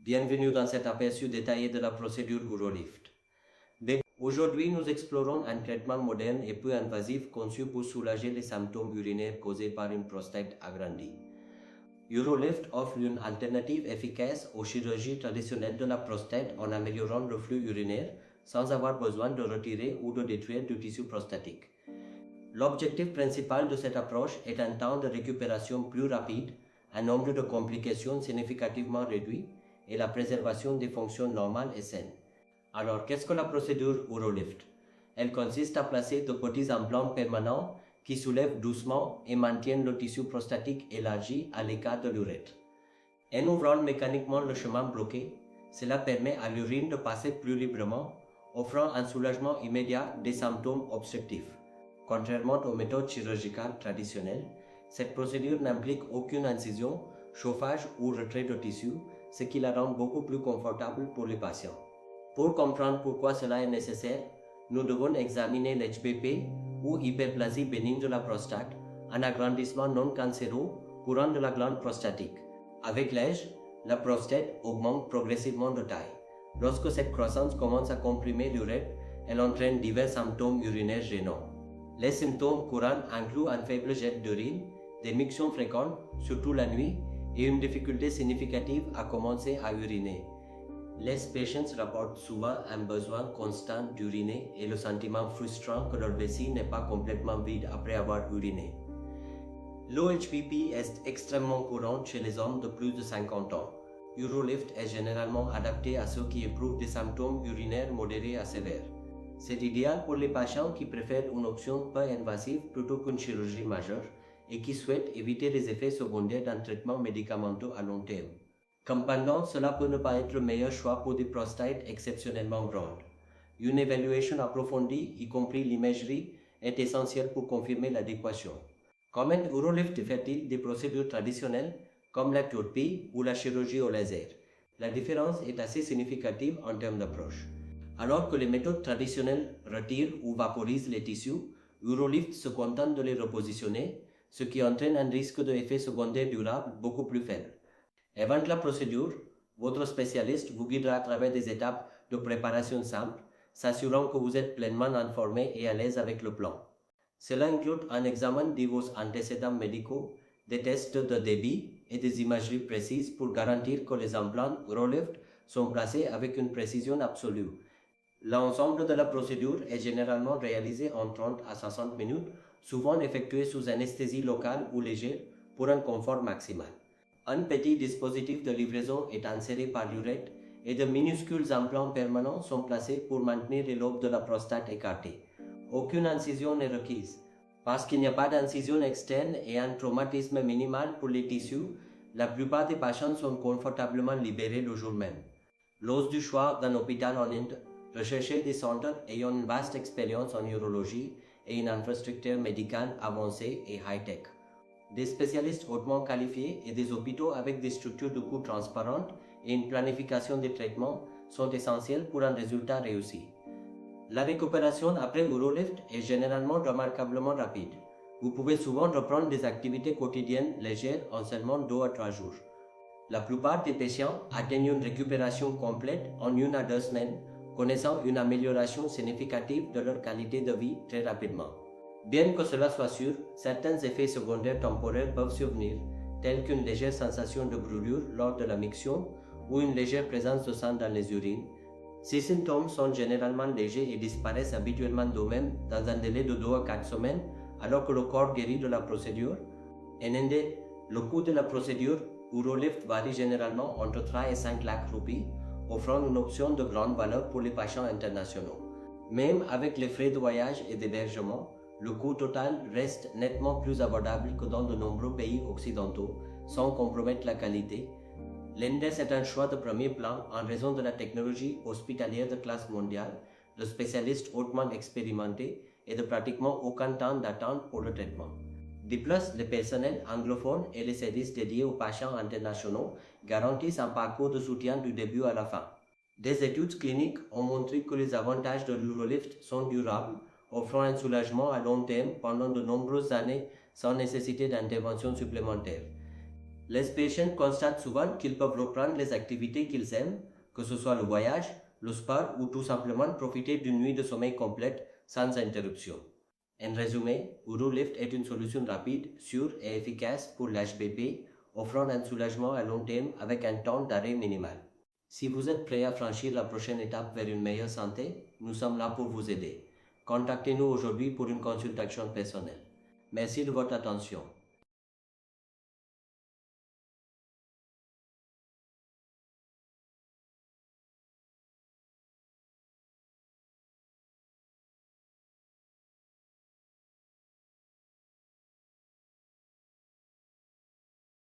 Bienvenue dans cet aperçu détaillé de la procédure Urolift. Aujourd'hui, nous explorons un traitement moderne et peu invasif conçu pour soulager les symptômes urinaires causés par une prostate agrandie. Urolift offre une alternative efficace aux chirurgies traditionnelles de la prostate en améliorant le flux urinaire sans avoir besoin de retirer ou de détruire du tissu prostatique. L'objectif principal de cette approche est un temps de récupération plus rapide, un nombre de complications significativement réduit et la préservation des fonctions normales et saines. Alors, qu'est-ce que la procédure Urolift? Elle consiste à placer de petits implants permanents qui soulèvent doucement et maintiennent le tissu prostatique élargi à l'écart de l'urètre. En ouvrant mécaniquement le chemin bloqué, cela permet à l'urine de passer plus librement, offrant un soulagement immédiat des symptômes obstructifs. Contrairement aux méthodes chirurgicales traditionnelles, cette procédure n'implique aucune incision, chauffage ou retrait de tissu, ce qui la rend beaucoup plus confortable pour les patients. Pour comprendre pourquoi cela est nécessaire, nous devons examiner l'HBP ou hyperplasie bénigne de la prostate, un agrandissement non cancéreux courant de la glande prostatique. Avec l'âge, la prostate augmente progressivement de taille. Lorsque cette croissance commence à comprimer l'urètre, elle entraîne divers symptômes urinaires gênants. Les symptômes courants incluent un faible jet d'urine, des mictions fréquentes, surtout la nuit, et une difficulté significative à commencer à uriner. Les patients rapportent souvent un besoin constant d'uriner et le sentiment frustrant que leur vessie n'est pas complètement vide après avoir uriné. L'OHPP est extrêmement courant chez les hommes de plus de 50 ans. Urolift est généralement adapté à ceux qui éprouvent des symptômes urinaires modérés à sévères. C'est idéal pour les patients qui préfèrent une option peu invasive plutôt qu'une chirurgie majeure et qui souhaitent éviter les effets secondaires d'un traitement médicamenteux à long terme. Cependant, cela peut ne pas être le meilleur choix pour des prostates exceptionnellement grandes. Une évaluation approfondie, y compris l'imagerie, est essentielle pour confirmer l'adéquation. Comment Urolift diffère-t-il des procédures traditionnelles comme la thérapie ou la chirurgie au laser? La différence est assez significative en termes d'approche. Alors que les méthodes traditionnelles retirent ou vaporisent les tissus, Urolift se contente de les repositionner, ce qui entraîne un risque d'effet secondaire durable beaucoup plus faible. Avant la procédure, votre spécialiste vous guidera à travers des étapes de préparation simples, s'assurant que vous êtes pleinement informé et à l'aise avec le plan. Cela inclut un examen de vos antécédents médicaux, des tests de débit et des imageries précises pour garantir que les implants Urolift sont placés avec une précision absolue. L'ensemble de la procédure est généralement réalisé en 30 à 60 minutes, souvent effectué sous anesthésie locale ou légère pour un confort maximal. Un petit dispositif de livraison est inséré par l'urètre et de minuscules implants permanents sont placés pour maintenir les lobes de la prostate écartés. Aucune incision n'est requise. Parce qu'il n'y a pas d'incision externe et un traumatisme minimal pour les tissus, la plupart des patients sont confortablement libérés le jour même. L'os du choix d'un hôpital en Inde, rechercher des centres ayant une vaste expérience en urologie et une infrastructure médicale avancée et high-tech. Des spécialistes hautement qualifiés et des hôpitaux avec des structures de coûts transparentes et une planification des traitements sont essentiels pour un résultat réussi. La récupération après Urolift est généralement remarquablement rapide. Vous pouvez souvent reprendre des activités quotidiennes légères en seulement 2 à 3 jours. La plupart des patients atteignent une récupération complète en 1 à 2 semaines, connaissant une amélioration significative de leur qualité de vie très rapidement. Bien que cela soit sûr, certains effets secondaires temporaires peuvent survenir, tels qu'une légère sensation de brûlure lors de la miction ou une légère présence de sang dans les urines. Ces symptômes sont généralement légers et disparaissent habituellement d'eux-mêmes dans un délai de 2 à 4 semaines, alors que le corps guérit de la procédure. En Inde, le coût de la procédure Urolift varie généralement entre 3 et 5 lakhs roupies, offrant une option de grande valeur pour les patients internationaux. Même avec les frais de voyage et d'hébergement, le coût total reste nettement plus abordable que dans de nombreux pays occidentaux, sans compromettre la qualité. L'Inde est un choix de premier plan en raison de la technologie hospitalière de classe mondiale, de spécialistes hautement expérimentés et de pratiquement aucun temps d'attente pour le traitement. De plus, le personnel anglophone et les services dédiés aux patients internationaux garantissent un parcours de soutien du début à la fin. Des études cliniques ont montré que les avantages de l'Urolift sont durables, offrant un soulagement à long terme pendant de nombreuses années sans nécessité d'intervention supplémentaire. Les patients constatent souvent qu'ils peuvent reprendre les activités qu'ils aiment, que ce soit le voyage, le sport ou tout simplement profiter d'une nuit de sommeil complète sans interruption. En résumé, UruLift est une solution rapide, sûre et efficace pour l'HBP, offrant un soulagement à long terme avec un temps d'arrêt minimal. Si vous êtes prêt à franchir la prochaine étape vers une meilleure santé, nous sommes là pour vous aider. Contactez-nous aujourd'hui pour une consultation personnelle. Merci de votre attention.